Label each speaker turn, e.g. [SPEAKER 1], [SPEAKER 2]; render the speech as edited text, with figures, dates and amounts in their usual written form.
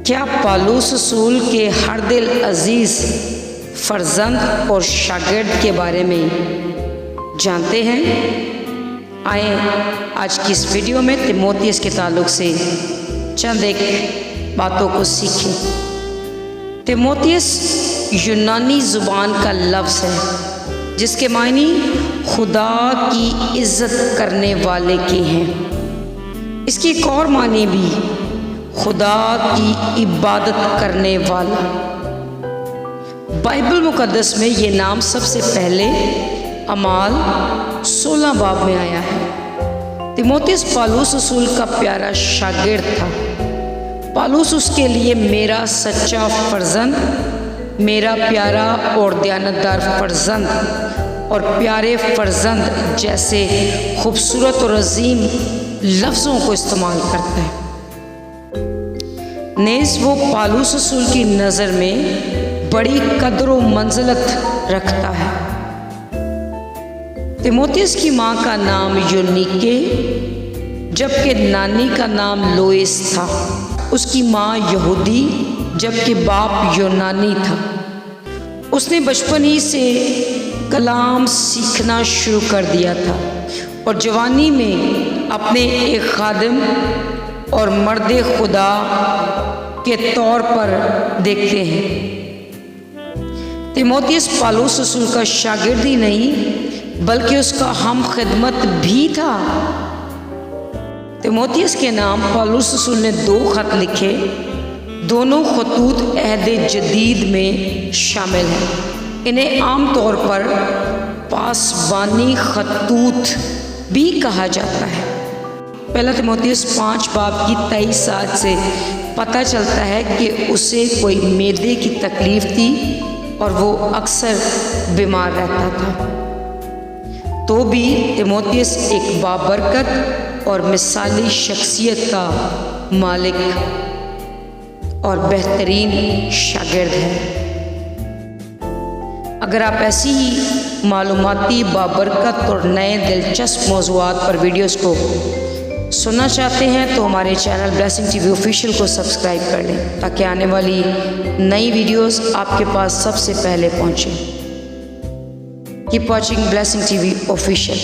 [SPEAKER 1] क्या पौलुस रसूल के हर दिल अजीज़ फर्जंद और शागिर्द के बारे में जानते हैं? आए आज की इस वीडियो में तीमुथियुस के ताल्लुक से चंद एक बातों को सीखें। तीमुथियुस यूनानी ज़ुबान का लफ्ज़ है जिसके मायने खुदा की इज़्ज़त करने वाले के हैं। इसकी एक और मानी भी खुदा की इबादत करने वाला। बाइबल मुकद्दस में ये नाम सबसे पहले अमाल 16 बाब में आया है। तीमुथियुस पौलुस रसूल का प्यारा शागिर्द था। पौलुस उसके लिए मेरा सच्चा फर्जंद, मेरा प्यारा और दयानतदार फर्जंद और प्यारे फर्जंद जैसे खूबसूरत और अजीम लफ्ज़ों को इस्तेमाल करता है। नेज़ वो पौलुस रसूल की नज़र में बड़ी कदर व मंजिलत रखता है। तीमुथियुस की माँ का नाम यूनीके जबकि नानी का नाम लोइस था। उसकी माँ यहूदी जबकि बाप यूनानी था। उसने बचपन ही से कलाम सीखना शुरू कर दिया था और जवानी में अपने एक खादिम और मर्द खुदा के तौर पर देखते हैं। तीमुथियुस पौलुस रसूल का शागिर्द ही नहीं बल्कि उसका हम खिदमत भी था। तीमुथियुस के नाम पौलुस रसूल ने 2 खत लिखे। दोनों खतूत अहद जदीद में शामिल हैं। इन्हें आम तौर पर पासबानी खतूत भी कहा जाता है। पहला तीमुथियुस 5 बाब की 23 आयत से पता चलता है कि उसे कोई मैदे की तकलीफ़ थी और वो अक्सर बीमार रहता था। तो भी तीमुथियुस एक बाबरकत और मिसाली शख्सियत का मालिक और बेहतरीन शागिर्द है। अगर आप ऐसी ही मालूमाती बाबरकत और नए दिलचस्प मौज़ूआत पर वीडियोस को सुनना चाहते हैं तो हमारे चैनल ब्लेसिंग टीवी ऑफिशियल को सब्सक्राइब कर लें ताकि आने वाली नई वीडियोस आपके पास सबसे पहले पहुंचे। Keep watching blessing TV official.